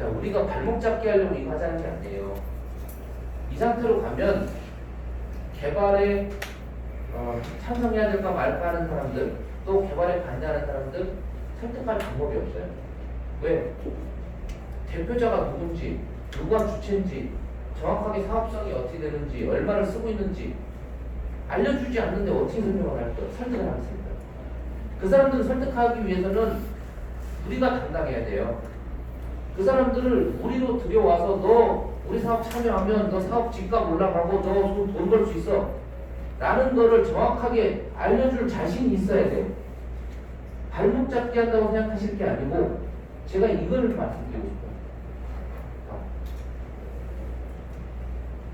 자, 우리가 발목 잡기 하려고 이거 하자는 게 아니에요. 이 상태로 가면 개발에 찬성해야 될까 말까 하는 사람들, 또 개발에 반대하는 사람들 설득할 방법이 없어요. 왜? 대표자가 누군지, 누가 주체인지, 정확하게 사업성이 어떻게 되는지, 얼마를 쓰고 있는지 알려주지 않는데 어떻게 설명을 할 거예요? 설득을 하겠습니다. 그 사람들을 설득하기 위해서는 우리가 담당해야 돼요. 그 사람들을 우리로 들여와서 너 우리 사업 참여하면 너 사업 집값 올라가고 너 돈 벌 수 있어 라는 거를 정확하게 알려줄 자신이 있어야 돼요. 발목 잡기 한다고 생각하실 게 아니고 제가 이걸 말씀드리고 싶어요.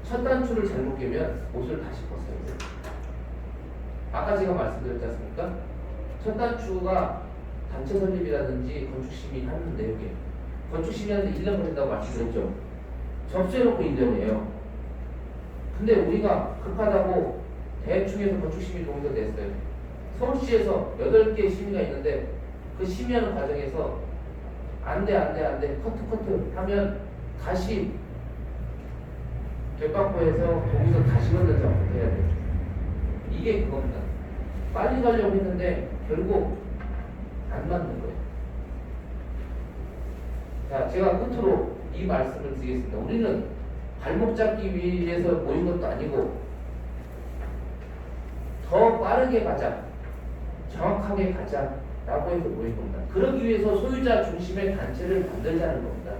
첫 단추를 잘못 깨면 옷을 다시 벗어야 돼요. 아까 제가 말씀드렸지 않습니까? 첫 단추가 단체 설립이라든지 건축심의 하는 내용이에요. 건축심의 하는데 1년 걸린다고 말씀드렸죠. 접수해놓고 1년이에요. 근데 우리가 급하다고 대충해서 건축심의 동의서 냈어요. 서울시에서 8개의 심의가 있는데 그 심의하는 과정에서 안돼 커트 하면 다시 대박부에서 동의서 다시 건너서 해야 돼요. 이게 그겁니다. 빨리 가려고 했는데 결국 안 맞는 거예요. 자, 제가 끝으로 이 말씀을 드리겠습니다. 우리는 발목 잡기 위해서 모인 것도 아니고 더 빠르게 가자, 정확하게 가자 라고 해서 모인 겁니다. 그러기 위해서 소유자 중심의 단체를 만들자는 겁니다.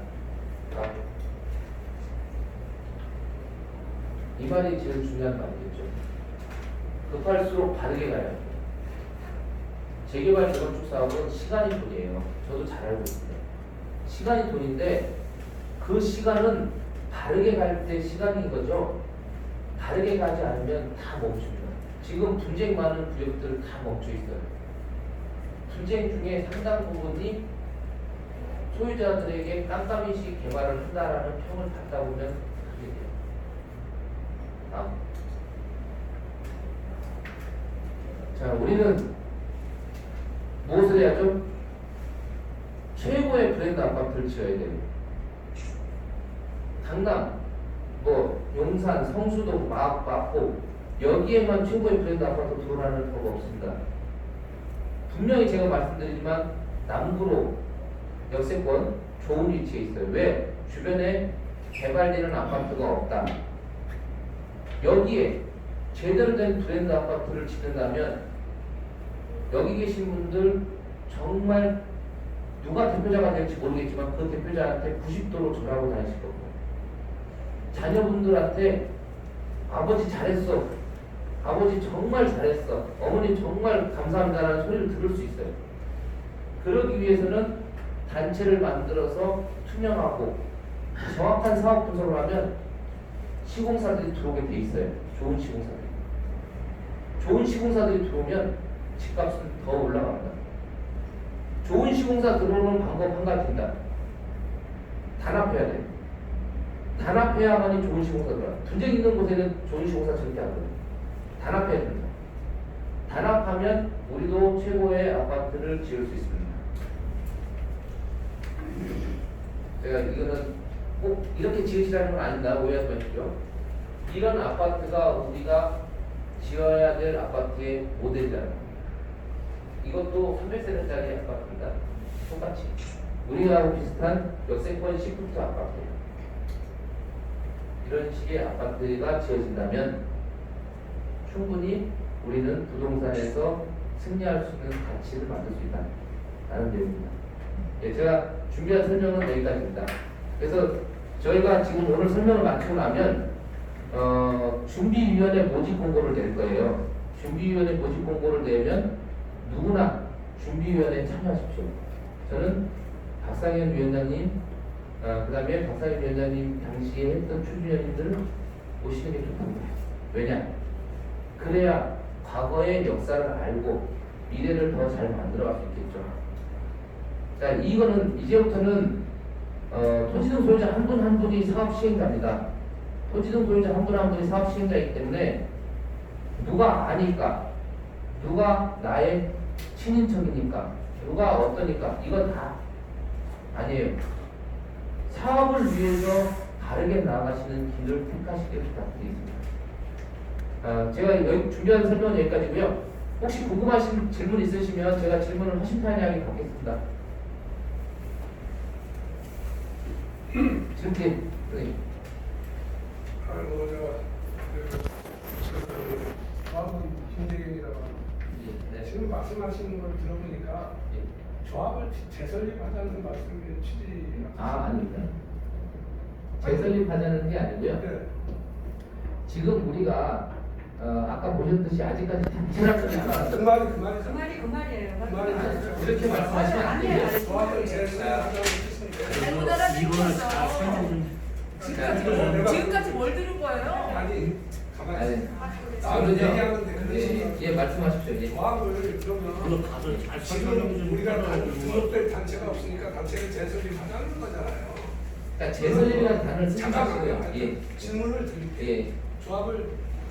이 말이 제일 중요한 말이겠죠. 급할수록 바르게 가야 합니다. 재개발 재건축 사업은 시간이 돈이에요. 저도 잘 알고 있습니다. 시간이 돈인데 그 시간은 바르게 갈 때 시간인 거죠. 바르게 가지 않으면 다 멈춥니다. 지금 분쟁 많은 구역들 다 멈춰 있어요. 분쟁 중에 상당 부분이 소유자들에게 깜깜이식 개발을 한다라는 평을 받다 보면 그게 돼요. 자, 우리는 무엇을 해야죠? 최고의 브랜드 아파트를 지어야 돼요. 강남, 용산, 성수동, 마포 여기에만 최고의 브랜드 아파트 들어오라는 법 없습니다. 분명히 제가 말씀드리지만 남구로 역세권 좋은 위치에 있어요. 왜? 주변에 개발되는 아파트가 없다. 여기에 제대로 된 브랜드 아파트를 짓는다면 여기 계신 분들 정말 누가 대표자가 될지 모르겠지만 그 대표자한테 90도로 절하고 다니실 겁니다. 자녀분들한테 아버지 잘했어, 아버지 정말 잘했어, 어머니 정말 감사합니다라는 소리를 들을 수 있어요. 그러기 위해서는 단체를 만들어서 투명하고 정확한 사업 분석을 하면 시공사들이 들어오게 돼 있어요. 좋은 시공사들이. 좋은 시공사들이 들어오면 집값은 더 올라갑니다. 좋은 시공사 들어오는 방법 한 가지입니다. 단합해야 돼요. 단합해야만이 좋은 시공사 들어와요. 분쟁 있는 곳에는 좋은 시공사 절대 안 들어요. 단합해야 됩니다. 단합하면 우리도 최고의 아파트를 지을 수 있습니다. 제가 이거는 꼭 이렇게 지으시라는 건 아닙니다. 오해하지 마십시오. 이런 아파트가 우리가 지어야 될 아파트의 모델이라는 겁니다. 이것도 300세대짜리 아파트입니다. 똑같이 우리하고 비슷한 역세권 시프트 아파트, 이런 식의 아파트가 지어진다면 충분히 우리는 부동산에서 승리할 수 있는 가치를 만들 수 있다는 내용입니다. 예, 제가 준비한 설명은 여기까지입니다. 그래서 저희가 지금 오늘 설명을 마치고 나면 준비위원회 모집 공고를 낼 거예요. 준비위원회 모집 공고를 내면 누구나 준비위원회에 참여하십시오. 저는 박상현 위원장님, 그 다음에 박상현 위원장님 당시에 했던 추진위원님들을 모시는 게 좋답니다. 왜냐? 그래야 과거의 역사를 알고 미래를 더 잘 만들어갈 수 있겠죠. 자, 이거는 이제부터는 토지등 소유자 한 분 한 분이 사업 시행자입니다. 토지등 소유자 한 분 한 분이 사업 시행자이기 때문에 누가 아니까, 누가 나의 친인척이니까, 누가 어떠니까 이건 다 아니에요. 사업을 위해서 바르게 나아가시는 길을 택하시길 부탁드리겠습니다. 제가 여기 준비한 설명은 여기까지고요. 혹시 궁금하신 질문 있으시면 제가 질문을 허심탄회하게 받겠습니다. 지금께 네. 조합은 김재경이라고 합니다. 네. 지금 말씀하시는 걸 들어보니까 조합을 재설립하자는 말씀의 취지가 아닙니다. 재설립하자는 게 아니고요. 네. 지금 우리가 아까 보셨듯이 아직까지 단체라는 그 소리가 말이잖아요. 그 말이에요. 그 말이죠. 이렇게 말씀하시면 안 돼요. 조합을 재설립하자는 뜻인데 이거는 다 설명 좀. 지금까지 뭘 들은 거예요? 아니 가만히 아니, 나는 저는요. 얘기하는데 그 대신 예, 말씀하십시오. 예. 조합을 그거 그러면 가서 잘 설명 지금 좀 우리가 해가지고. 등록될 단체가 없으니까 단체를 재설립하자는 거잖아요. 그러니까 재설립이라는 단어를 쓰지 잠깐만요. 마시고요. 예. 질문을 드릴게요. 예. 조합을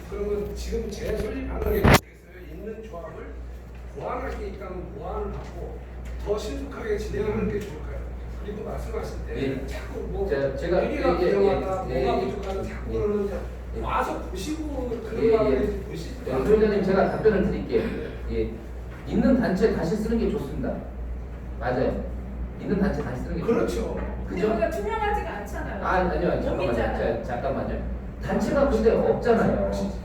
그러면 지금 재설립하는 게 좋겠어요. 있는 조합을 보완할 게 있다면 보완을 하고 더 신속하게 진행하는 게 좋을까요? 그리고 말씀하실 때 예. 자꾸 뭐 제가 얘기가 부정하다, 예, 뭐가 예, 부족하다 자꾸 예. 그러는데 와서 보시고 그런 예, 말을 예. 보시지 네, 소유자님 제가 답변을 드릴게요. 예. 있는 단체 다시 쓰는 게 좋습니다. 맞아요. 있는 단체 다시 쓰는 게 그렇죠. 좋습니다. 근데 그죠? 우리가 투명하지가 않잖아요. 아니요. 범인잖아요. 잠깐만요. 단체가 근데 없잖아요. 진짜.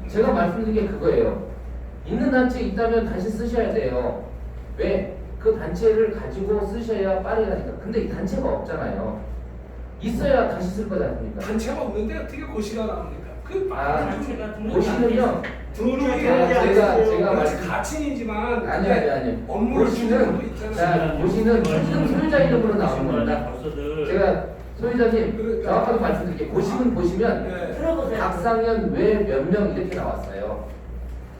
제가 말씀드린 게 그거예요. 있는 단체 있다면 다시 쓰셔야 돼요. 왜? 그 단체를 가지고 쓰셔야 빠르게 하니까. 근데 이 단체가 없잖아요. 있어야 다시 쓸 거지 않습니까? 단체가 없는데 어떻게 고시가 나옵니까? 그 단체가 등록이 보시면요. 등록이 제가 마치 가칭이지만 아니요. 업무를 주는 것도 보시는 있잖아요. 자 보시는 지금 소유자 이름으로 나오는 겁니다. 벌써들. 제가 소유자님 그러니까. 정확하게 말씀드릴게요. 보시면 네. 들어보세요. 박상현 외 몇 명 이렇게 나왔어요.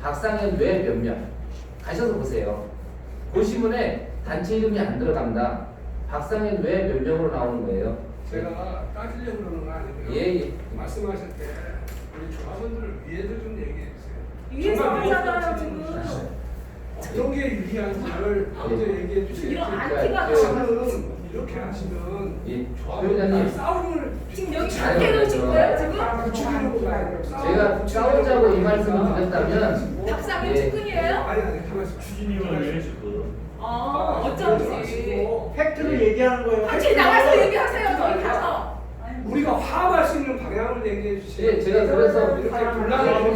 박상현 외 몇 명. 가셔서 보세요. 보시문에 단체 이름이 안 들어갑니다. 박상현 외 몇 명으로 나오는 거예요. 제가 따지려고 그러는 거 아니고요. 예. 말씀하실 때 우리 조합원들을 위해서 좀 얘기해 주세요. 위에서 정말 하잖아요, 위해서 지금. 어떤 게 유리한지를 먼저 얘기해 주세요. 이런 그러니까 안티가 저는 이렇게 하시면 예. 조합원들 소유자님 싸움을 지금 여기 아니, 밖에 놓으신 거예요, 지금? 부추기려고 가요. 제가 싸우자고 이 말씀을 드렸다면 박상현 예. 측근이에요? 아니 가만히 있어. 추진님을 위해 지금. 어쩐지. 팩트를 얘기하는 거예요. 같이 나가서 얘기하세요, 저희 가서. 우리가 화합할 수 있는 방향을 얘기해 주세요. 예, 제가 그래서 이렇게 예, 분란을 한번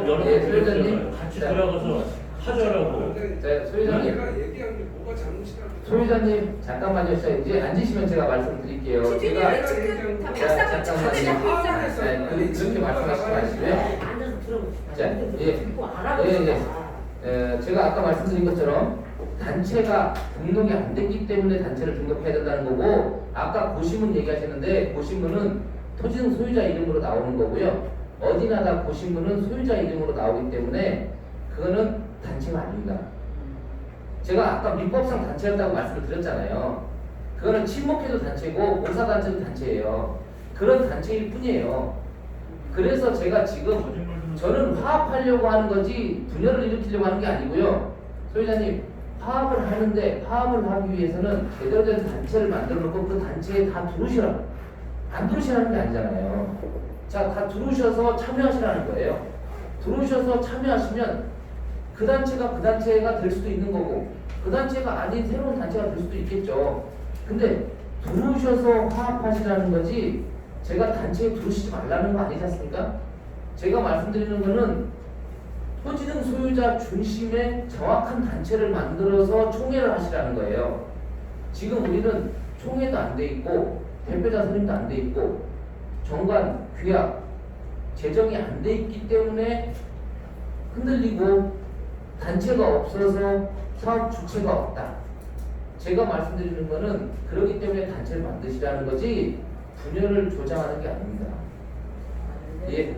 여러 예, 번 소유자님. 같이 들어가서 하자라고. 자, 소유자님. 내가 얘기한 게 뭐가 잘못이라고. 소유자님 잠깐만요. 이제 앉으시면 제가 말씀드릴게요. 주진이의 측근 다 박상현 측근에 잡혀 있잖아요. 그렇게 말씀하시지 마시고요. 앉아서 들어봅시다. 자, 예. 듣고 알아봅시다. 제가 아까 말씀드린 것처럼 단체가 등록이 안 됐기 때문에 단체를 등록해야 된다는 거고, 아까 고시문 얘기하셨는데 고시문은 토지등 소유자 이름으로 나오는 거고요. 어디나가 고시문은 소유자 이름으로 나오기 때문에 그거는 단체가 아닙니다. 제가 아까 민법상 단체였다고 말씀을 드렸잖아요. 그거는 친목회도 단체고 봉사단체도 단체예요. 그런 단체일 뿐이에요. 그래서 제가 지금 저는 화합하려고 하는 거지 분열을 일으키려고 하는 게 아니고요. 소유자님, 화합을 하는데 화합을 하기 위해서는 제대로 된 단체를 만들어 놓고 그 단체에 다 들어오시라. 안 들어오시라는 게 아니잖아요. 자, 다 들어오셔서 참여하시라는 거예요. 들어오셔서 참여하시면 그 단체가 될 수도 있는 거고, 그 단체가 아닌 새로운 단체가 될 수도 있겠죠. 근데 들어오셔서 화합하시라는 거지 제가 단체에 들어오시지 말라는 거 아니지 않습니까? 제가 말씀드리는 거는 토지등 소유자 중심의 정확한 단체를 만들어서 총회를 하시라는 거예요. 지금 우리는 총회도 안 돼 있고 대표자 선임도 안 돼 있고 정관, 규약, 재정이 안 돼 있기 때문에 흔들리고 단체가 없어서 사업 주체가 없다. 제가 말씀드리는 거는 그렇기 때문에 단체를 만드시라는 거지 분열을 조장하는 게 아닙니다. 예.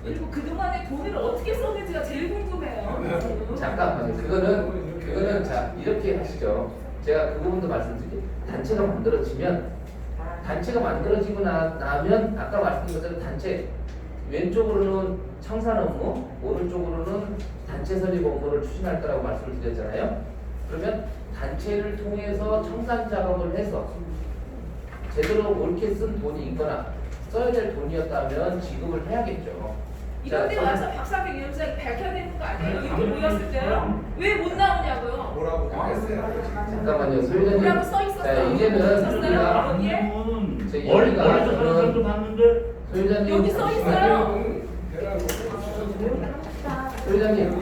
그리고 그동안에 돈을 어떻게 썼는지가 제일 궁금해요. 잠깐만요. 그거는 자 이렇게 하시죠. 제가 그 부분도 말씀드릴게요. 단체가 만들어지고 나면 아까 말씀드린 것처럼 단체 왼쪽으로는 청산 업무, 오른쪽으로는 단체 설립 업무를 추진할 거라고 말씀을 드렸잖아요. 그러면 단체를 통해서 청산 작업을 해서 제대로 옳게 쓴 돈이 있거나 써야 될 돈이었다면 지급을 해야겠죠. 이런 데 자, 와서 박상현 위원장이 밝혀야 되는 거 아니에요? 이렇게 모였을 때요? 왜 못 나오냐고요? 뭐라고 했어요? 잠깐만요, 소유자님. 뭐라고 써 있었어요? 자, 이제는 썼어요? 우리가 거기에? 제 머리 여기가 머리도 사는 사람도 봤는데 소유자님. 여기 써 있어요. 소유자님,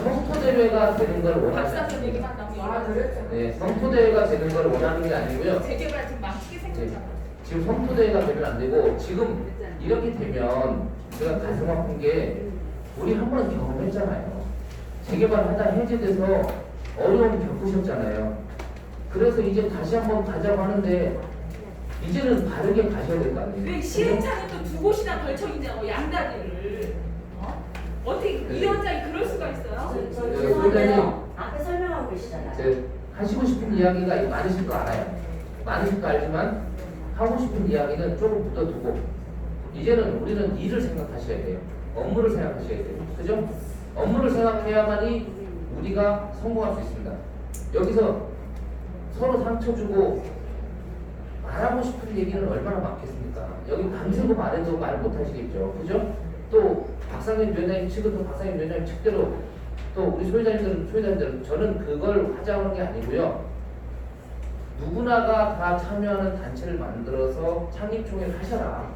성토대회가 되는 걸 원하는 박상현 얘기만 나오고 네, 성토대회가 되는 걸 원하는 게 아니고요. 재개발 지금 망치게 생겼잖아. 지금 성토대회가 되면 안 되고 지금 이렇게 되면 제가 가슴 아픈 게 우리 한 번 경험했잖아요. 재개발하다 해제돼서 어려움 겪으셨잖아요. 그래서 이제 다시 한번 가자고 하는데 이제는 바르게 가셔야 될 거 아니에요. 왜 시행착오는 또 두 곳이나 걸쳐 있냐고 양다리를. 어떻게 이 원장이 그럴 수가 있어요? 죄송한데요. 앞에 설명하고 계시잖아요. 제 하시고 싶은 이야기가 많으실 거 알아요. 많으실 거 알지만 하고 싶은 이야기는 조금 묻어두고 이제는 우리는 일을 생각하셔야 돼요. 업무를 생각하셔야 돼요. 그죠? 업무를 생각해야만이 우리가 성공할 수 있습니다. 여기서 서로 상처 주고 말하고 싶은 얘기는 얼마나 많겠습니까? 여기 밤새고 말해도 말 못하시겠죠. 그죠? 또 박상현 위원장님 측은 또 박상현 위원장님 측대로 또 우리 소유자님들은 저는 그걸 하자는 게 아니고요. 누구나가 다 참여하는 단체를 만들어서 창립총회를 하셔라.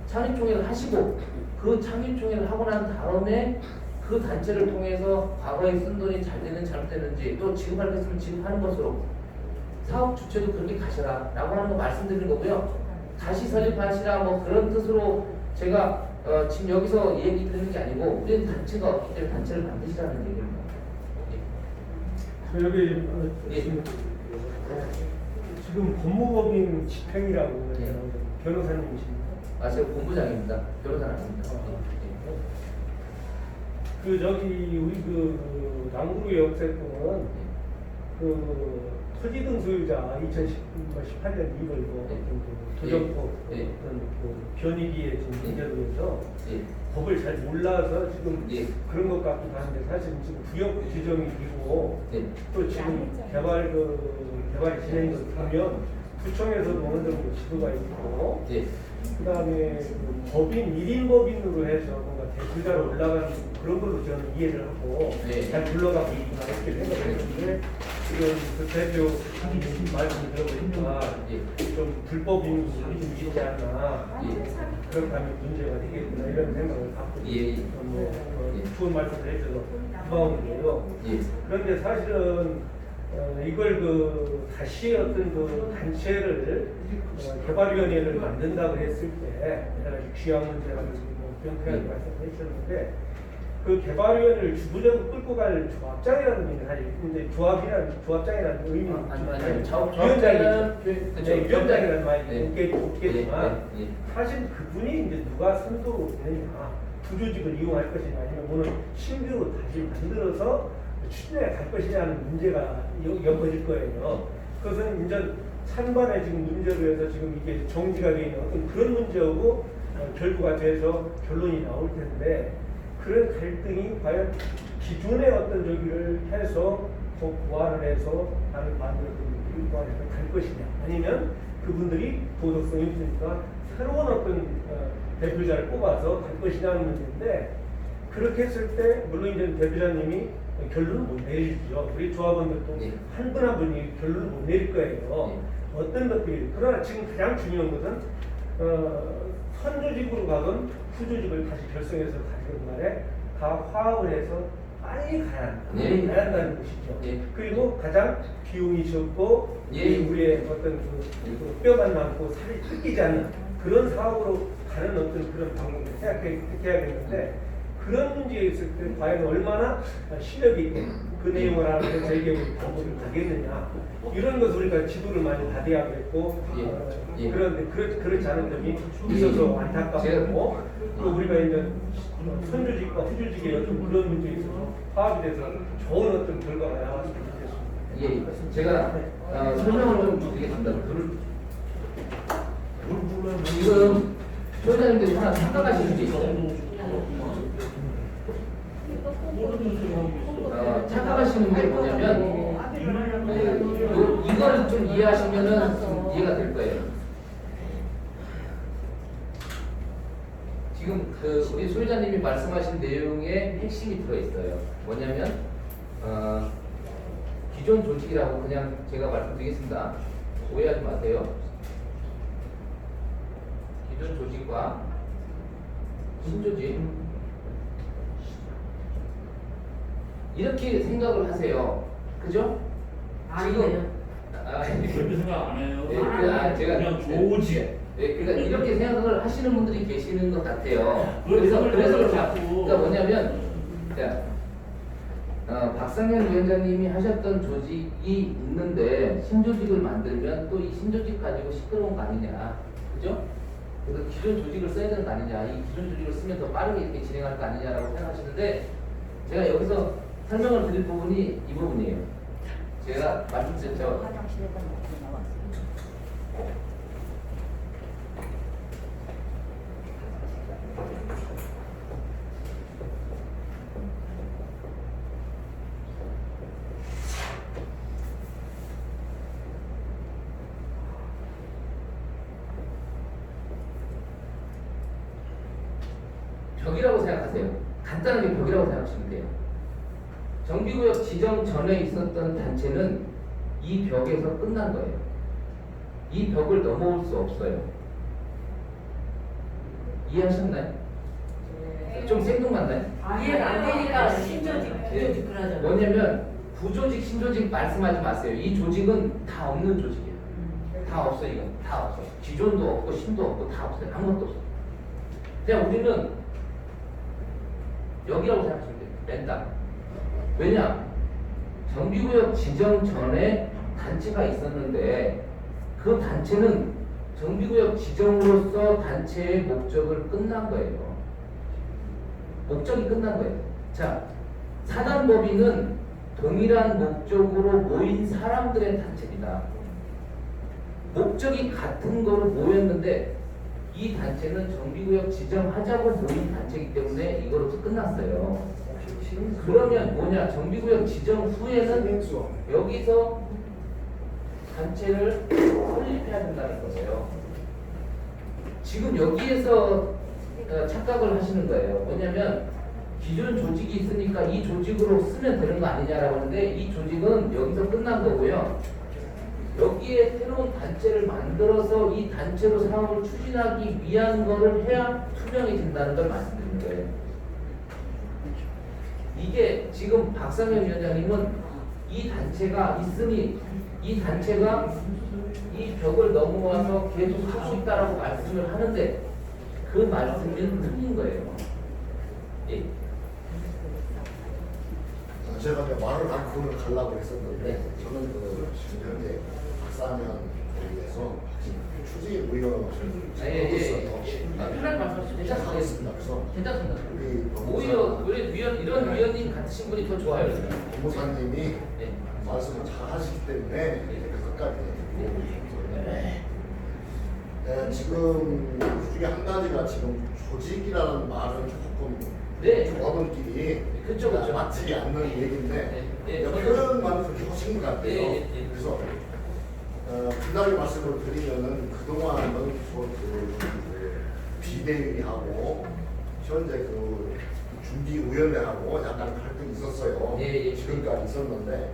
창립총회를 하시고 그 창립총회를 하고 난 다음에 그 단체를 통해서 과거에 쓴 돈이 잘 되는 잘못되는지 또 지급할 것 있으면 지급하는 것으로 사업 주체도 그렇게 가셔라 라고 하는 거 말씀드리는 거고요. 다시 설립하시라 뭐 그런 뜻으로 제가 지금 여기서 얘기 드리는 게 아니고 우리는 단체가 없기 때문에 단체를 만드시라는 얘기입니다. 저 여기 예. 지금 법무법인 집행이라고 예. 변호사님이십니까? 아 제가 본부장입니다. 변호사는 아닙니다. 그 저기 우리 그 남구루 역세권은 그 토지등 소유자 2018년 2월 그 도정법 예. 어떤 그 변이기에 지금 문제로 해서 예. 법을 잘 몰라서 지금 예. 그런 것 같기도 한데 사실 지금 구역 지정이 되고 예. 또 지금 개발 진행을 보면 구청에서도 어느 정도 지도가 있고 예. 그다음에 그 법인 1인 법인으로 해서 뭔가 대표자로 올라가는 그런 걸로 저는 이해를 하고 네. 잘 굴러가고 있구나 이렇게 생각했는데 지금 그 대표 말씀 들어보니까 예. 좀 불법인 좀 있지 않나 예. 그렇다면 문제가 되겠구나 이런 생각을 갖고 예. 좋은 말씀을 해줘서 고마운데요. 예. 그런데 사실은 이걸 그 다시 어떤 그 단체를 개발위원회를 만든다고 했을 때 여러 가지 귀한 문제라고 뭐 명쾌하게 말씀하셨는데 그 개발위원회를 주도적으로 끌고 갈 조합장이라는 분이 사실 근데 조합장이라는 의미는 위원장이죠. 네, 위원장이라는 말이 없겠지만 사실 그분이 이제 누가 선도로 되느냐 부조직을 이용할 것이냐 아니면 오늘 신규로 다시 만들어서 추진해 갈 것이냐는 문제가 엮어질 거예요. 그것은 이제 찬반에 지금 문제로 해서 지금 이게 정지가 되어 있는 어떤 그런 문제하고 결부가 돼서 결론이 나올 텐데 그런 갈등이 과연 기존의 어떤 저기를 해서 더 보완을 해서 나를 만들어서 보완해서 갈 것이냐 아니면 그분들이 도덕성이 있으니까 새로운 어떤 대표자를 뽑아서 갈 것이냐는 문제인데 그렇게 했을 때 물론 이제 대표자님이 결론을 못 내리죠. 우리 조합원들도 한 분 한 분이 결론을 못 내릴 거예요. 어떤 것들이 그러나 지금 가장 중요한 것은 선조직으로 가건 후조직을 다시 결성해서 가는 말에 다 화합을 해서 빨리 가야 한다. 가야 한다는 것이죠. 그리고 가장 비용이 적고 우리의 어떤 그 뼈만 남고 살이 뜯기지 않는 그런 사업으로 가는 어떤 그런 방법을 생각해야겠는데 그런 문제에 있을 때 과연 얼마나 실력이 있고 그 내용을 알아서 제기하는 방법을 가겠느냐 이런 것을 우리가 지도를 많이 받아야겠고 그런데 그렇지 않은 점이 있어서 안타깝고 또 우리가 이제 선조직과 후조직의 어떤 그런 문제에 있어서 파악이 돼서 좋은 어떤 결과가 나왔으면 좋겠습니다. 예, 제가 설명을 좀 드리겠습니다. 지금 소유자님들이 하나 착각하시는 게 있어요. 착각하시는 게 뭐냐면 이거를 좀 이해하시면은 이해가 될 거예요. 지금 그 우리 소유자님이 말씀하신 내용의 핵심이 들어 있어요. 뭐냐면 기존 조직이라고 그냥 제가 말씀드리겠습니다. 오해하지 마세요. 기존 조직과 신조직 이렇게 생각을 하세요. 그죠? 아니에요. 그렇게 생각 안 해요. 제가 그냥 조직. 그러니까 이렇게 생각을 하시는 분들이 계시는 것 같아요. 그래서 그래서 자꾸 그러니까 뭐냐면 자, 박상현 위원장님이 하셨던 조직이 있는데 신조직을 만들면 또 이 신조직 가지고 시끄러운 거 아니냐, 그죠? 그래서 기존 조직을 써야 되는 거 아니냐, 이 기존 조직을 쓰면 더 빠르게 이렇게 진행할 거 아니냐라고 생각하시는데 제가 여기서 설명을 드릴 부분이 이 부분이에요. 제가 말씀드렸죠. 화장실에다 놓고 나왔어요. 벽이라고 생각하세요. 간단하게 벽이라고 생각하시면 돼요. 정비구역 지정 전에 있었던 단체는 이 벽에서 끝난 거예요. 이 벽을 넘어올 수 없어요. 이해하셨나요? 좀 생뚱맞나요? 이해가 안 되니까 신조직, 부조직 그러잖아요. 뭐냐면 부조직, 신조직 말씀하지 마세요. 이 조직은 다 없는 조직이에요. 다 없어. 이건 다 없어. 기존도 없고 신도 없고 다 없어요. 아무것도 없어. 그냥 우리는 여기라고 생각하시면 돼요. 맨땅. 왜냐? 정비구역 지정 전에 단체가 있었는데 그 단체는 정비구역 지정으로서 단체의 목적을 끝난 거예요. 목적이 끝난 거예요. 자, 사단법인은 동일한 목적으로 모인 사람들의 단체입니다. 목적이 같은 거로 모였는데 이 단체는 정비구역 지정하자고 모인 단체이기 때문에 이거로서 끝났어요. 그러면 뭐냐? 정비구역 지정 후에는 여기서 단체를 설립해야 된다는 거예요. 지금 여기에서 착각을 하시는 거예요. 뭐냐면 기존 조직이 있으니까 이 조직으로 쓰면 되는 거 아니냐라고 하는데 이 조직은 여기서 끝난 거고요. 여기에 새로운 단체를 만들어서 이 단체로 사업을 추진하기 위한 거를 해야 투명해진다는 걸 말씀드리는 거예요. 이게 지금 박상현 위원장님은 이 단체가 있으니 이 단체가 이 벽을 넘어와서 계속 하고 있다라고 말씀을 하는데 그 말씀은 틀린 거예요. 예. 제가 이제 말을 않고 가려고 했었는데 네. 저는 그 현재 박사면에서 추진위원을 편하게 말씀하셔도 괜찮습니다. 그래서 괜찮습니다. 우리 오히려 이런 위원님 같으신 분이 더 좋아요. 법무사님이 네. 말씀을 잘 하시기 때문에 끝까지 지금 그 중에 한 가지가 지금 조직이라는 말은 조금 네. 조합원끼리 그쵸. 맞지 않는 얘기인데 네. 표현만 그렇게 하신 것 같아요. 네. 그래서 분명히 말씀을 드리면은 그동안은 비대위하고 현재 그 준비위원회하고 약간 갈등이 있었어요. 예. 지금까지 있었는데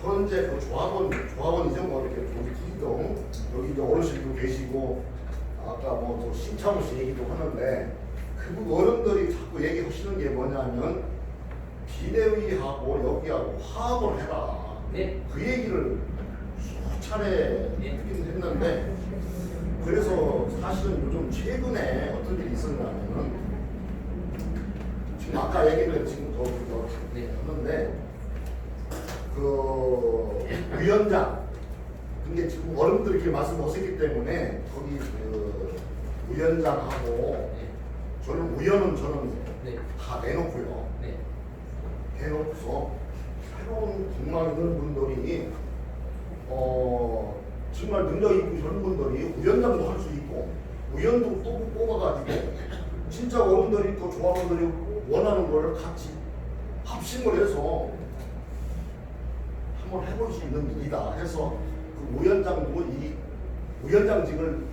현재 그 조합원이죠. 뭐 이렇게 조직이동 여기 이제 어르신도 계시고 아까 뭐 신창호 씨 얘기도 하는데 그 어른들이 자꾸 얘기하시는 게 뭐냐면 비대위하고 여기하고 화합을 해라. 네. 그 얘기를 수차례 듣긴 했는데 그래서 사실은 요즘 최근에 어떤 일이 있었냐면은 지금 아까 얘기를 지금 더 했는데 그 위원장 근데 지금 어른들이 이렇게 말씀하셨기 때문에 거기 그 위원장하고 저는 위원은 네. 다 내놓고요. 네. 해놓고서 새로운 공망 있는 분들이 정말 능력 있고 이런 분들이 위원장도 할 수 있고 위원도 또 뽑아가지고 진짜 어른들이 또 조합원들이 원하는 걸 같이 합심을 해서 한번 한번 해볼 수 있는 일이다 해서 그 위원장도 이 위원장직을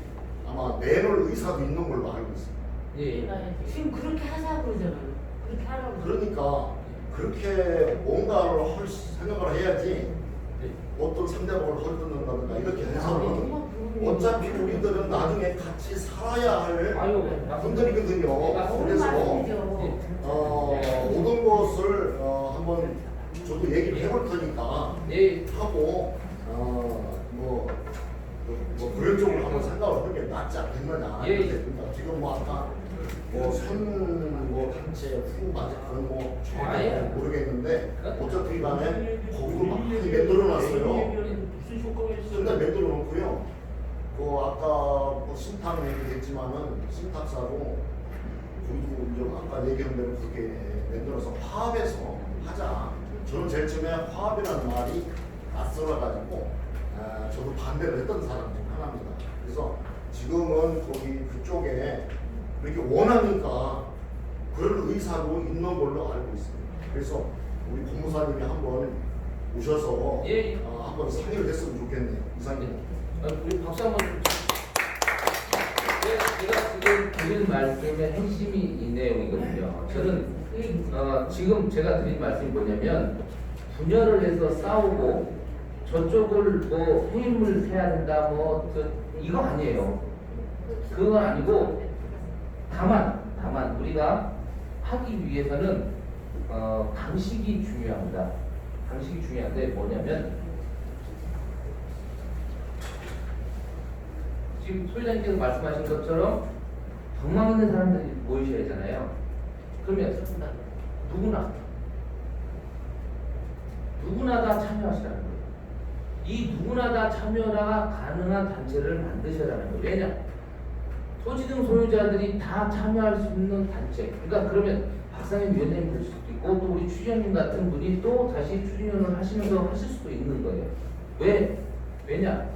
아마 내놓을 의사도 있는 걸로 알고 있습니다. 예. 지금 그렇게 하자고 그러잖아요. 그렇게 하라고. 그러니까 그렇게 뭔가를 할 생각을 해야지 어떤 상대방을 헐뜯는다든가 이렇게 해서는 어차피 우리들은 나중에 같이 살아야 할 아유, 분들이거든요. 그래서 모든 것을 한번 저도 얘기를 해볼 테니까 예. 하고 뭐 그런 쪽으로 한번 생각을 하는 게 낫지 않겠느냐. 예. 그러니까 지금 뭐 아까 뭐 단체 후 맞아 그런 뭐 정확히 아예. 모르겠는데 어쨌든 간에 거기도 막 많이 만들어놨어요. 무슨 효과가 있어요? 근데 만들어 놓고요. 아까 뭐 신탁 얘기했지만은 신탁사로 거기도 이제 아까 얘기한 대로 그렇게 만들어서 화합해서 하자. 저는 제일 처음에 화합이라는 말이 낯설어가지고 저도 반대를 했던 사람 중 하나입니다. 그래서 지금은 거기 그쪽에 이렇게 원하니까 그런 의사도 있는 걸로 알고 있습니다. 그래서 우리 법무사님이 한번 오셔서 예. 한번 상의를 했으면 좋겠네요. 이사님. 우리 박수 한번 좀. 제가 지금 드린 말씀의 핵심이 이 내용이거든요. 저는 지금 제가 드린 말씀이 뭐냐면 분열을 해서 싸우고 저쪽을 뭐 해임을 해야 된다 이거 아니에요. 그건 아니고 다만 우리가 하기 위해서는 방식이 중요합니다. 방식이 중요한데 뭐냐면 지금 소유자님께서 말씀하신 것처럼 방망 있는 사람들이 모이셔야 되잖아요. 그러면 누구나 다 참여하시라는 거예요. 이 누구나 다 참여가 가능한 단체를 만드셔라는 거예요. 왜냐? 토지등 소유자들이 다 참여할 수 있는 단체. 그러니까 그러면 박상현 위원장님 될 수도 있고 또 우리 추진위원님 같은 분이 또 다시 추진위원을 하시면서 하실 수도 있는 거예요. 왜냐?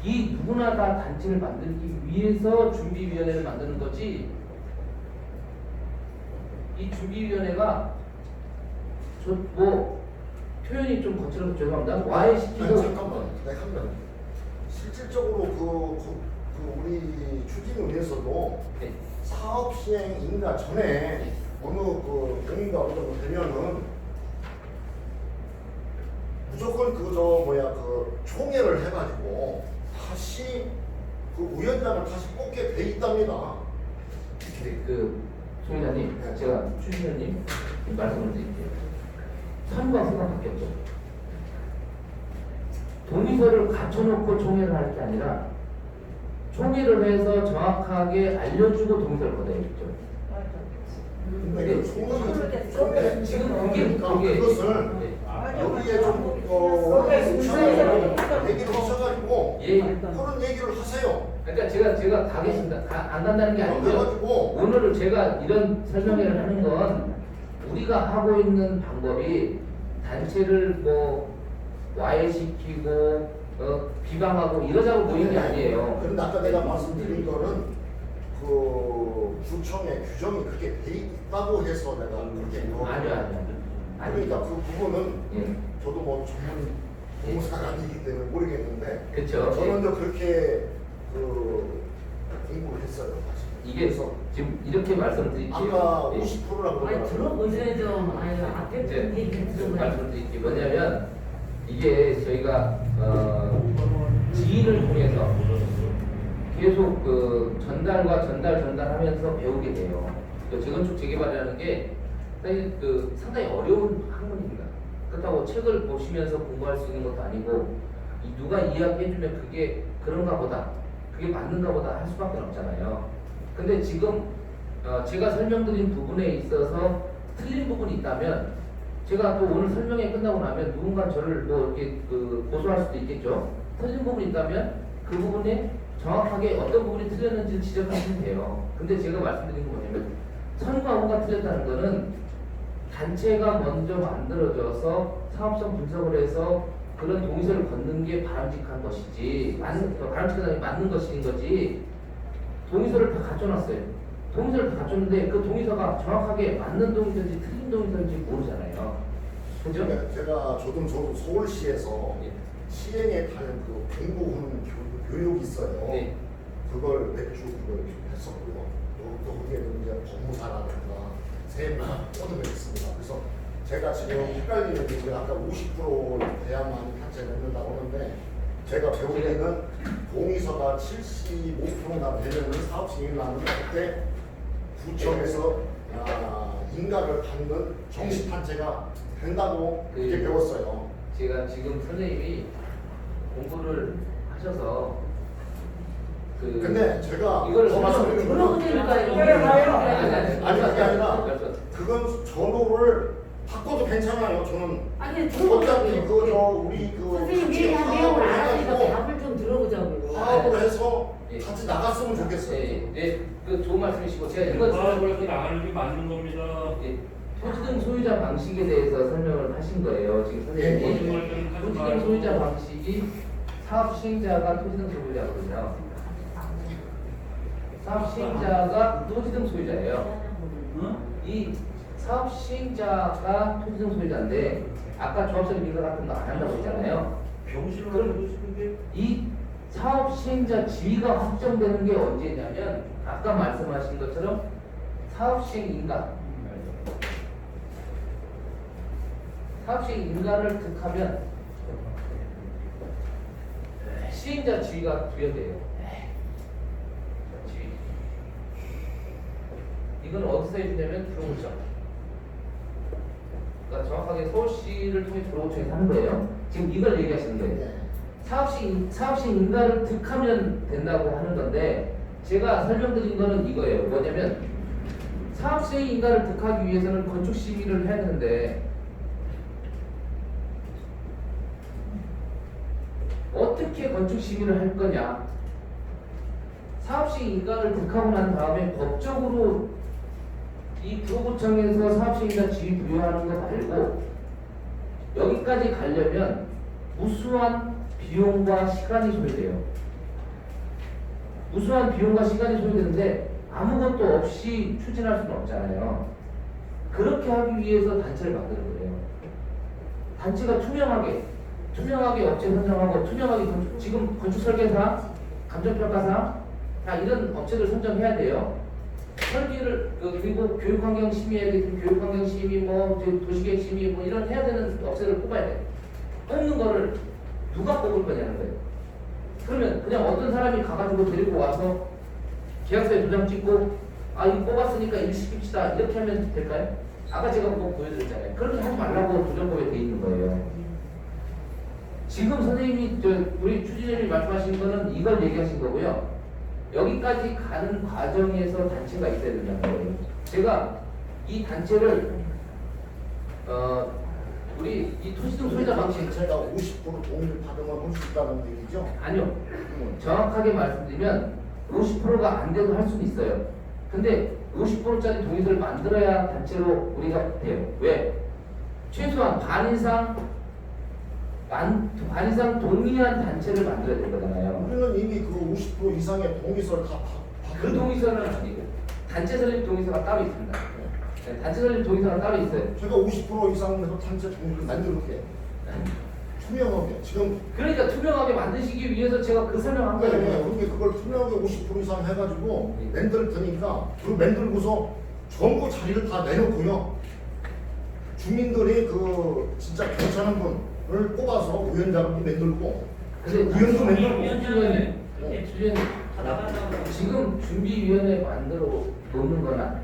이 누구나 다 단체를 만들기 위해서 준비위원회를 만드는 거지. 이 준비위원회가 표현이 좀 거칠어서 죄송합니다. 와해시키고. 잠깐만. 실질적으로 우리 추진위원회에서도 네. 사업 시행 인가 전에 어느 경위가 어느 정도 되면은 무조건 총회를 해가지고 다시 위원장을 다시 뽑게 돼 있답니다. 소위자님, 네. 제가 추진위원님 말씀을 드릴게요. 선거가 바뀌었죠. 동의서를 갖춰놓고 총회를 할 게 아니라 총회를 해서 정확하게 알려주고 동의서를 걷어야겠죠. 근데 네. 지금 그게 그것을 네. 여기에 좀 얘기를 하셔가지고 예. 그런 얘기를 하세요. 그러니까 제가 가겠습니다. 안 간다는 게 아니고요. 그래가지고 오늘은 제가 이런 설명회를 하는 건 우리가 하고 있는 방법이 단체를 와해시키고 비방하고 이러자고 모인 게 아니에요. 그런데 아까 내가 말씀드린 거는 구청의 규정이 그렇게 돼 있다고 해서 내가 그렇게 아니요. 그러니까 그 부분은 예. 저도 전문 공사가 아니기 때문에 모르겠는데 그쵸. 저는 그렇게 공부를 했어요. 사실. 이게 지금 이렇게 말씀드릴게요. 아까 예. 50%라고 아니 들어보셔야죠. 아니 앞에 이제 얘기 들어봐요. 말씀드릴게요. 뭐냐면 이게 저희가 지인을 통해서 계속 전달하면서 배우게 돼요. 재건축 재개발이라는 게 상당히 어려운 학문입니다. 그렇다고 책을 보시면서 공부할 수 있는 것도 아니고 누가 이야기해주면 그게 그런가 보다, 그게 맞는가 보다 할 수밖에 없잖아요. 근데 지금 제가 설명드린 부분에 있어서 틀린 부분이 있다면 제가 또 오늘 설명회 끝나고 나면 누군가 저를 이렇게 고소할 수도 있겠죠. 틀린 부분이 있다면 그 부분에 정확하게 어떤 부분이 틀렸는지 지적하시면 돼요. 근데 제가 말씀드린 건 뭐냐면 선과 후가 틀렸다는 거는 단체가 먼저 만들어져서 사업성 분석을 해서 그런 동의서를 걷는 게 바람직한 것이지, 바람직하다는 게 맞는 것인 거지. 동의서를 다 갖춰놨어요. 동의서를 다 갖췄는데 그 동의서가 정확하게 맞는 동의서인지 틀린 동의서인지 모르잖아요. 그죠? 저도 서울시에서 예. 시행에 따른 그 공부하는 교육이 있어요. 네. 그걸 맥주 그걸 했었고요. 또 거기에는 이제 법무사라든가 세무사 모든 게 있습니다. 그래서 제가 지금 헷갈리는 게 우리 아까 50% 돼야만 단체를 맺는다고 하는데 제가 배우기에는 동의서가 75%나 되면은 사업 시행이 나는데 그때 구청에서 인가를 받는 정식 단체가 된다고 그렇게 배웠어요. 제가 지금 선생님이 공부를 하셔서 근데 제가 이걸 더 말씀드리는 들어보니까 거는 이거 아니 그게 아니라 그건 전호를 바꿔도 괜찮아요. 저는 아니 어차피 우리 선생님 얘기한 내용을 알았으니까 답을 좀 들어보자고요. 파악을 해서 예. 같이 나갔으면 좋겠어요. 그 좋은 말씀이시고 제가 이거 그래서 나가는 게 맞는 겁니다. 예, 토지등 소유자 방식에 대해서 설명을 하신 거예요. 지금 선생님이 예. 토지등 소유자 방식이 사업 시행자가 토지등 소유자거든요. 사업 시행자가 토지등 소유자예요. 이 사업 시행자가 토지등 소유자인데 아까 조합설립 인가 같은 거 안 한다고 했잖아요. 병실로 그럼 가고 싶은데 이 사업 시행자 지위가 확정되는 게 언제냐면 아까 말씀하신 것처럼 사업 시행 인가 사업 시행 인가를 득하면 시행자 지위가 부여돼요. 지위. 이건 어디서 해주냐면 구로구청. 그러니까 정확하게 서울시를 통해 구로구청에서 하는 거예요. 지금 이걸 얘기하시는 거예요. 사업시 인가를 득하면 된다고 하는 건데 제가 설명드린 거는 이거예요. 뭐냐면 사업시 인가를 득하기 위해서는 건축 심의를 해야 되는데 어떻게 건축 심의를 할 거냐? 사업시 인가를 득하고 난 다음에 법적으로 이 구로구청에서 사업시 인가 지위 부여하는 거 말고 여기까지 가려면 무수한 비용과 시간이 소요돼요. 무수한 비용과 시간이 소요되는데 아무것도 없이 추진할 수는 없잖아요. 그렇게 하기 위해서 단체를 만드는 거예요. 단체가 투명하게 업체 선정하고 투명하게 지금 건축설계사, 감정평가사 다 이런 업체들 선정해야 돼요. 설계를 그리고 교육환경 심의해야 되고 교육환경 심의 뭐 도시계획 심의 뭐 이런 해야 되는 업체를 뽑아야 돼. 뽑는 거를 누가 뽑을 거냐는 거예요. 그러면 그냥 어떤 사람이 가가지고 데리고 와서 계약서에 도장 찍고 이거 뽑았으니까 일 시킵시다 이렇게 하면 될까요? 아까 제가 그거 보여드렸잖아요. 그렇게 하지 말라고 도정법에 돼 있는 거예요. 지금 선생님이 우리 추진위원님이 말씀하신 거는 이걸 얘기하신 거고요. 여기까지 가는 과정에서 단체가 있어야 된다는 거예요. 제가 이 단체를 우리 이 토지등 소유자 방식 제가 50% 동의를 받으면 할 수 있다는 얘기죠? 아니요. 정확하게 말씀드리면 50%가 안 돼도 할 수는 있어요. 근데 50%짜리 동의서를 만들어야 단체로 우리가 돼요. 왜? 최소한 반 이상 동의한 단체를 만들어야 될 거잖아요. 우리는 이미 그 50% 이상의 동의서를 다 그 동의서는 아니고 단체 설립 동의서가 따로 있습니다. 네, 단체 설립 동의서가 따로 있어요. 제가 50% 이상에서 단체 동의를 만들게 투명하게 지금 그러니까 투명하게 만드시기 위해서 제가 그 설명한 거예요. 그런데 그걸 투명하게 50% 이상 해가지고 만들 테니까 그 만들고서 전부 자리를 다 내놓고요. 주민들이 그 진짜 괜찮은 분을 뽑아서 위원장을 만들고 위원도 만들고 위원장님 지금 준비위원회 만들어 놓는 거나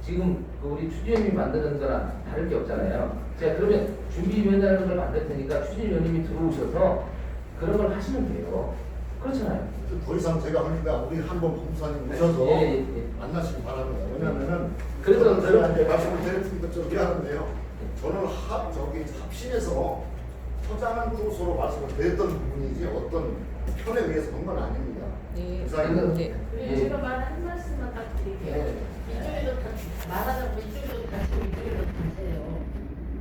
지금 그 우리 추진위원님이 만드는 거나 다를 게 없잖아요. 자 그러면 준비위원회라는 걸 만들 테니까 추진위원님이 들어오셔서 그런 걸 하시면 돼요. 그렇잖아요. 더 이상 제가 하니까 우리 한번 검사님 오셔서 예. 만나시기 바랍니다. 왜냐하면은 그래서 제가 이제 말씀을 드렸으니까 좀 미안한데요. 저는 합심해서 서장한 구소로 말씀을 드렸던 부분이지 어떤 편에 의해서 한 건 아닙니다. 네. 이상입니다. 네. 그리고 제가 말 한 말씀만 딱 드릴게요. 이쪽에도 다 말하자면 이쪽에도 다시 이쪽에도 다세요.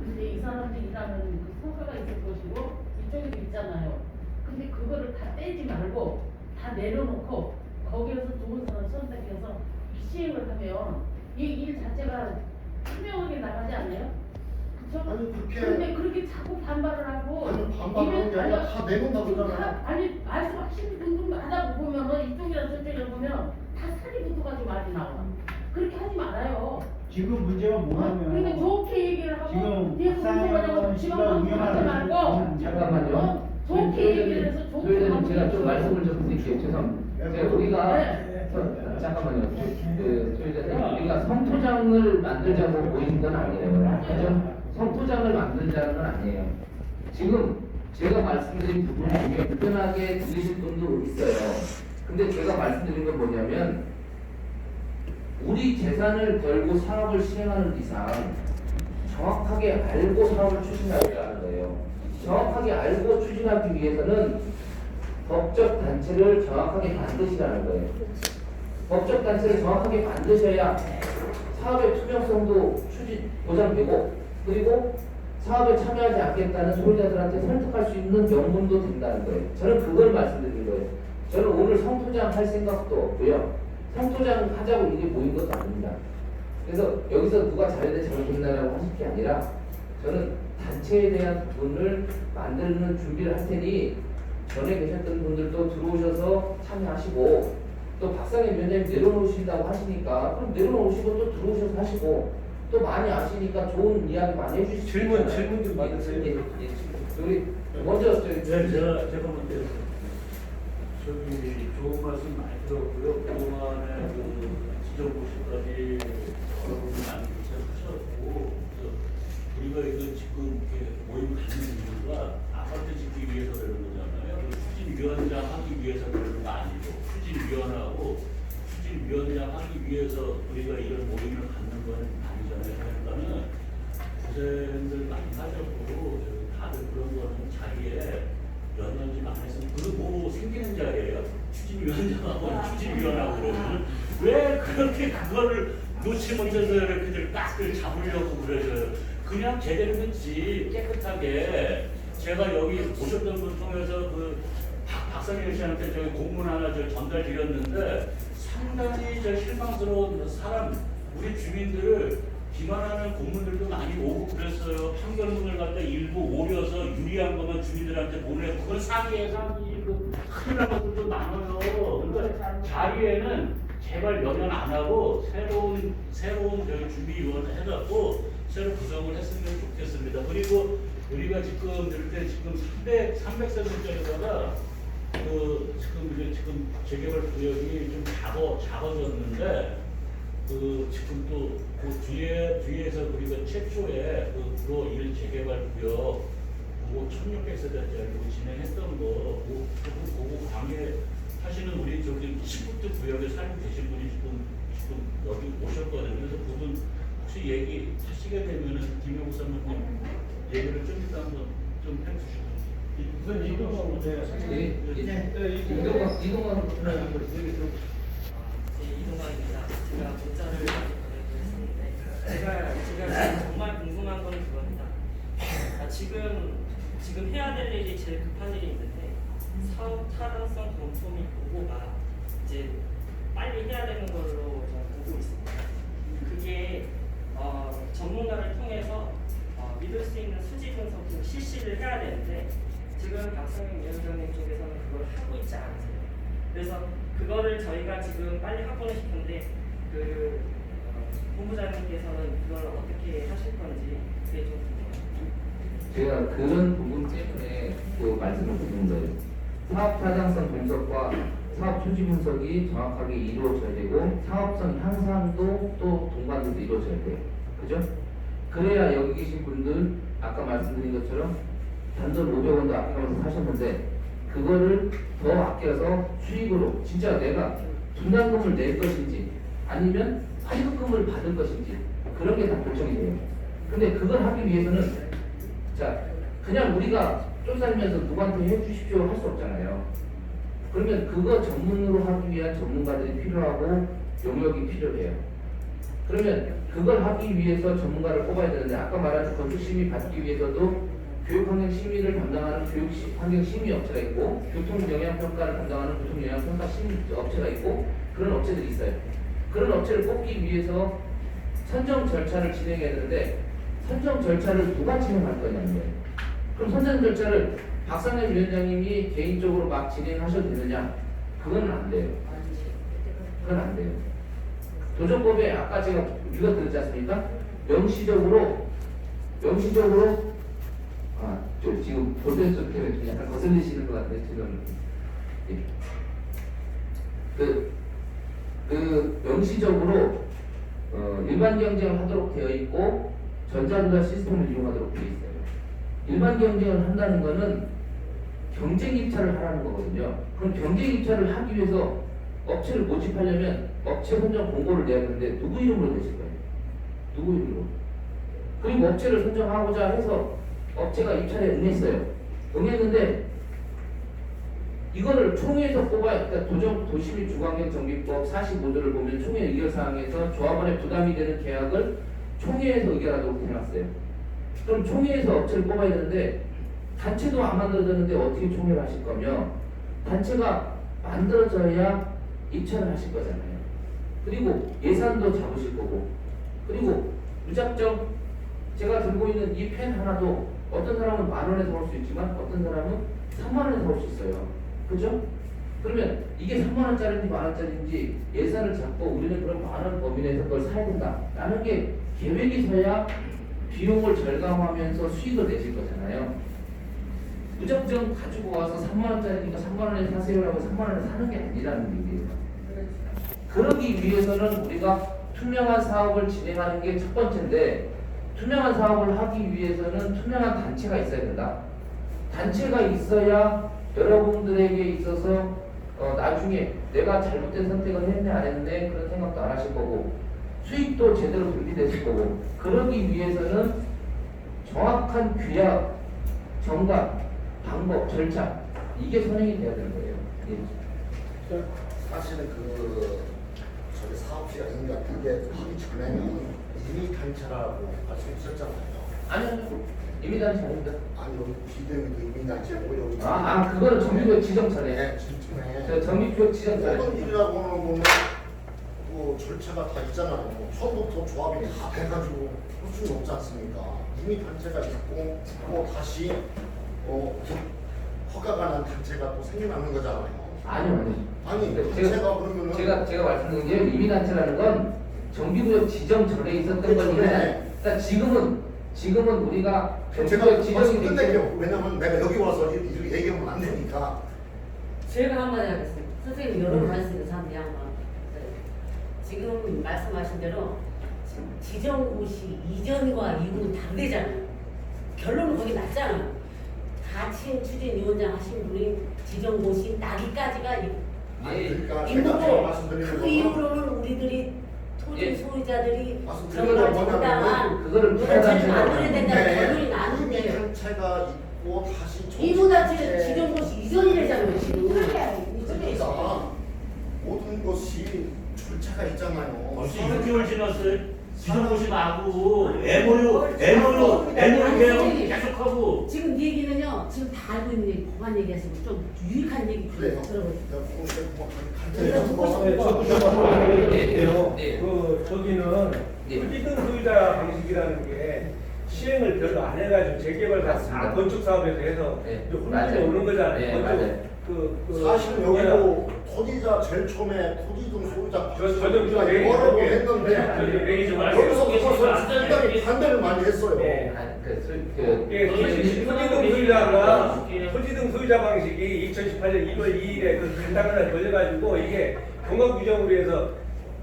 근데 이 사람들이 일하는 그 성과가 있을 것이고 이쪽에도 있잖아요. 근데 그거를 다 떼지 말고 다 내려놓고 거기에서 좋은 사람 선택해서 시행을 하면 이 일 자체가 투명하게 나가지 않아요? 그렇죠? 아니, 그렇게- 근데 그렇게 자꾸 반발을 하고 아니 반발하는 게 아니라 다 내놓는다 그러잖아요. 아니 말씀하시는 분들마다 보면은 이쪽이랑 저쪽이랑 보면 다 살이 붙어가지고 말이 나와. 그렇게 하지 말아요. 지금 문제가 뭐냐면 그러니까 좋게 얘기를 하고 지금 뒤에서 문제가지고 지금 방송 하지 말고 잠깐만요. 좋게 얘기를 해서 좋게 소유자님 제가 좀 방송해서. 말씀을 좀 드릴게요. 죄송합니다. 제가 우리가 잠깐만요. 그 소유자님 우리가 성토장을 만들자고 모인 건 아니에요. 그죠? 성토장을 만들자는 건 아니에요. 지금 제가 말씀드린 부분 중에 불편하게 들리실 분도 있어요. 근데 제가 말씀드린 건 뭐냐면 우리 재산을 걸고 사업을 시행하는 이상 정확하게 알고 사업을 추진하려고 하는 거예요. 정확하게 알고 추진하기 위해서는 법적 단체를 정확하게 만드시라는 거예요. 법적 단체를 정확하게 만드셔야 사업의 투명성도 보장되고 그리고 사업에 참여하지 않겠다는 소유자들한테 설득할 수 있는 명분도 된다는 거예요. 저는 그걸 말씀드린 거예요. 저는 오늘 성토장 할 생각도 없고요. 성토장 하자고 이게 모인 것도 아닙니다. 그래서 여기서 누가 잘했네 잘못했나라고 하실 게 아니라 저는 단체에 대한 부분을 만드는 준비를 할 테니 전에 계셨던 분들도 들어오셔서 참여하시고 또 박상현 위원장님 내려놓으신다고 하시니까 그럼 내려놓으시고 또 들어오셔서 하시고 또 많이 아시니까 좋은 이야기 많이 해주시죠. 질문 좀 받으세요. 우리 먼저 네, 제가 먼저 저기 좋은 말씀 많이 들었고요. 그동안에 그 지정고시까지 여러분이 많이 하셨고 우리가 이거 지금 이렇게 모임 갖는 이유가 아파트 짓기 위해서 그러는 거잖아요. 추진위원장 하기 위해서 그러는 거 아니고 추진위원하고 추진위원장 하기 위해서 우리가 이런 모임을 갖는 건 아니잖아요. 그러니까는 고생들 많이 하셨고 다들 그런 거는 자리에 연연지 많이 했으면 그뭐 생기는 자리예요. 추진위원장하고 추진위원하고 그러면 왜 그렇게 그거를 놓치면 돼서 이렇게들 깍을 잡으려고 그러셔요. 그냥 제대로 된지 깨끗하게 제가 여기 오셨던 분 통해서 그 박상현 씨한테 저기 공문 하나 저 전달 드렸는데 상당히 저 실망스러운 사람 우리 주민들을 비난하는 공문들도 많이 오고 그랬어요. 판결문을 갖다 일부 오려서 유리한 것만 주민들한테 보내고 그건 사기에 사기 큰일 난 것들도 많아요. 그러니까 자리에는 제발 연연 안 하고 새로운 저희 준비위원 해갖고 새로 구성을 했으면 좋겠습니다. 그리고 우리가 지금 이렇게 지금 300세대짜리다가 그 지금 재개발 구역이 좀 작아졌는데 그 지금 또 그 뒤에서 우리가 최초에 그 구로 1 재개발 구역 그거 1600세대짜리 진행했던 거 그거 강의하시는 우리 저기 10부터 구역에 살고 계신 분이 지금 여기 오셨거든요. 그래서 그분 혹시 얘기 하시게 되면은 김영우 사모님 얘기를 좀 이따 한번 좀 해주시고. 우선 이동관 이동관입니다. 제가 문자를 많이 보내고 했었는데 제가 정말 궁금한 건 그겁니다. 지금 해야 될 일이 제일 급한 일이 있는데 사업 타당성 검토 및 보고가 이제 빨리 해야 되는 걸로 저는 보고 있습니다. 그게 전문가를 통해서 믿을 수 있는 수지 분석을 실시를 해야 되는데 지금 박상현 위원장님 쪽에서는 그걸 하고 있지 않으세요. 그래서 그거를 저희가 지금 빨리 하고는 싶은데 그 본부장님께서는 그걸 어떻게 하실 건지 그게 좀 궁금해요. 제가 그런 부분 때문에 그 말씀을 드린 거예요. 사업 타당성 분석과 사업 초지 분석이 정확하게 이루어져야 되고 사업성 향상도 또 동반돼서 이루어져야 돼요. 그죠? 그래야 여기 계신 분들 아까 말씀드린 것처럼 단돈 500원도 아껴서 사셨는데 그거를 더 아껴서 수익으로 진짜 내가 분담금을 낼 것인지 아니면 환급금을 받을 것인지 그런 게 다 결정이 돼요. 근데 그걸 하기 위해서는 자 그냥 우리가 쫓아다니면서 누구한테 해주십시오 할 수 없잖아요. 그러면 그거 전문으로 하기 위한 전문가들이 필요하고 용역이 필요해요. 그러면 그걸 하기 위해서 전문가를 뽑아야 되는데 아까 말한 건축심의 받기 위해서도 교육환경심의를 담당하는 교육환경심의 업체가 있고 교통영향평가를 담당하는 교통영향평가 업체가 있고 그런 업체들이 있어요. 그런 업체를 뽑기 위해서 선정 절차를 진행해야 되는데 선정 절차를 누가 진행할 거냐는 거예요. 그럼 선정 절차를 박상현 위원장님이 개인적으로 막 진행하셔도 되느냐? 그건 안 돼요. 그건 안 돼요. 도정법에 아까 제가 읽어드렸지 않습니까? 명시적으로 좀 지금 볼펜스 때문에 좀 약간 거슬리시는 것 같아요. 지금 그 명시적으로 일반 경쟁을 하도록 되어 있고 전자조사 시스템을 이용하도록 되어 있어요. 일반 경쟁을 한다는 거는 경쟁 입찰을 하라는 거거든요. 그럼 경쟁 입찰을 하기 위해서 업체를 모집하려면 업체 선정 공고를 내야 되는데 누구 이름으로 내실 거예요? 누구 이름으로? 그리고 업체를 선정하고자 해서 업체가 입찰에 응했어요. 응했는데 이거를 총회에서 뽑아야, 그러니까 도시및 주관경정비법 45조를 보면 총회 의결사항에서 조합원의 부담이 되는 계약을 총회에서 의결하도록 해놨어요. 그럼 총회에서 업체를 뽑아야 되는데 단체도 안 만들어졌는데 어떻게 총회를 하실 거며, 단체가 만들어져야 입찰을 하실 거잖아요. 그리고 예산도 잡으실 거고, 그리고 무작정 제가 들고 있는 이 펜 하나도 어떤 사람은 10,000원에 사올 수 있지만 어떤 사람은 30,000원에 사올 수 있어요. 그죠? 그러면 이게 3만원짜리인지 10,000원짜리인지 예산을 잡고 우리는 그럼 10,000원 범위 내에서 그걸 사야 된다 라는 게 계획이 서야 비용을 절감하면서 수익을 내실 거잖아요. 무작정 가지고 와서 3만원짜리니까 3만원에 사세요라고 3만원에 사는 게 아니라는 얘기예요. 그러기 위해서는 우리가 투명한 사업을 진행하는 게 첫 번째인데, 투명한 사업을 하기 위해서는 투명한 단체가 있어야 된다. 단체가 있어야 여러분들에게 있어서 나중에 내가 잘못된 선택을 했네 안 했네 그런 생각도 안 하실 거고, 수익도 제대로 분리되실 거고, 그러기 위해서는 정확한 규약, 정각, 방법, 절차 이게 선행이 돼야 되는 거예요. 예. 사실은 저기 사업시가 있는 것 같은 게 하기 전에는 이미 단체라고 말씀하셨잖아요. 아니요, 이미 단체 아닙니다. 아니 여기 비대위도 이미 단체고 여기 그거는 정비구역 지정처네. 네, 진짜네. 저 정비구역 지정처네. 모든 일이라고는 보면 그 절차가 다 있잖아요. 처음부터 조합이 다 돼가지고 할 수는 없지 않습니까? 이미 단체가 있고 또 다시 허가가 난 단체가 또 생겨나는 거잖아요. 아니요. 아니 단체가 그러면은 제가 말씀드린 게 이미 단체라는 건 정비구역 지정 전에 있었던 그렇죠. 건데, 네. 그러니까 지금은 우리가 제가 정비구역 말씀 지정이 되기 끝낼게요. 왜냐면 내가 여기 와서 이렇게 얘기하면 안 되니까. 제가 한마디 하겠습니다. 선생님 여러 번 말씀드린 사람이 한번. 지금 말씀하신 대로 지정고시 이전과 이후는 다르잖아요. 결론은 거기 났잖아요. 가칭 추진위원장 하신 분이 지정고시 나기까지가 아니 그러니까 제가 이거고, 말씀드리는 그 거는 이후로는 우리들이 토지 예. 소유자들이 말씀드리는 정말 건 정당한 그거를 단체를 만들어야 부담하는 된다는 네. 결론이 이미 나는데 단체가 있고 다시 이후단체 지정고시 이전이래잖아요 지금. 그러니까 모든 것이 절차가 있잖아요. 벌써 6개월 지났어요. 지정고시 나고 MOU 계속하고. 지금 이 얘기는요 지금 다 알고 있는 얘기, 법안 얘기하시고 좀 유익한 얘기 그래요. 들어보세요. 저기는 토지등 소유자 방식이라는 게 시행을 별로 안 해가지고 재개발 다 건축 사업에서 해서 네, 혼돈이 맞아요. 오는 거잖아요. 네, 건축, 맞아요. 사실은 여기도 토지자 제일 처음에 토지등 소유자 저좀 여러 개 했는데 얘기 좀 하세요. 여기서 그것을 상당히 반대를 많이 했어요. 네. 토지등 소유자 방식이 2018년 1월 2일에 그 간당을 걸려가지고 이게 경과 규정으로 해서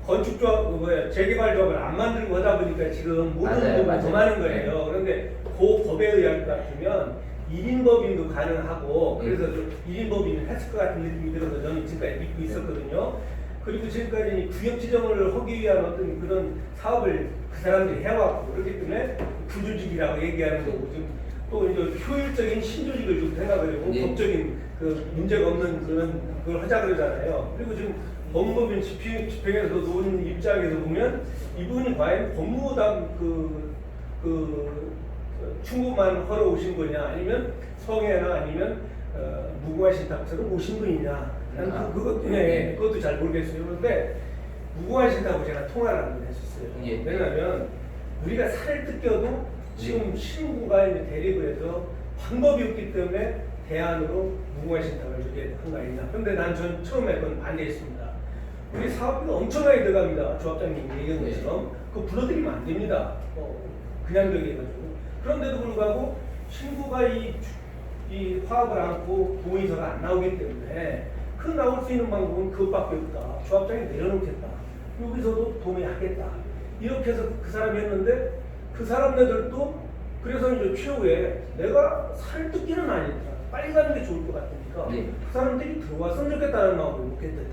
건축조합, 재개발 조합을 안 만들고 하다 보니까 지금 모든 부분이 더 많은 거예요. 그런데 그 법에 의할 것 같으면 1인 법인도 가능하고, 그래서 1인 법인을 했을 것 같은 느낌이 들어서 저는 지금까지 믿고 있었거든요. 그리고 지금까지 구역 지정을 하기 위한 어떤 그런 사업을 그 사람들이 해왔고, 그렇기 때문에 구조직이라고 얘기하는 거고, 지금 또 이제 효율적인 신조직을 좀 생각을 하고, 법적인 그 문제가 없는 그런 걸 하자 그러잖아요. 그리고 지금 법무법인 집행에서 놓은 입장에서 보면 이분이 과연 법무담 충고만 하러 오신 거냐, 아니면 성애나 아니면 무궁화 신탁처럼 오신 분이냐, 그것도 잘 모르겠어요. 그런데 무궁화 신탁하고 제가 통화를 한번 했었어요. 왜냐하면 우리가 살을 뜯겨도 지금 신구가 이제 대립을 해서 방법이 없기 때문에 대안으로 무궁화 신탁을 주게 한 거 아니냐. 그런데 난 전 처음에 그건 반대했습니다. 우리 사업비가 엄청나게 들어갑니다. 조합장님 얘기한 것처럼 그거 불러드리면 안 됩니다. 그냥 저기 해가지고. 그런데도 불구하고 신구가 이 화합을 안고 동의서가 안 나오기 때문에 그 나올 수 있는 방법은 그것밖에 없다. 조합장이 내려놓겠다. 여기서도 동의하겠다. 이렇게 해서 그 사람이 했는데 그 사람네들도 그래서 이제 최후에 내가 살뜯기는 아니다. 빨리 가는 게 좋을 것 같으니까 네. 그 사람들이 들어왔으면 좋겠다는 마음을 먹게 됐다.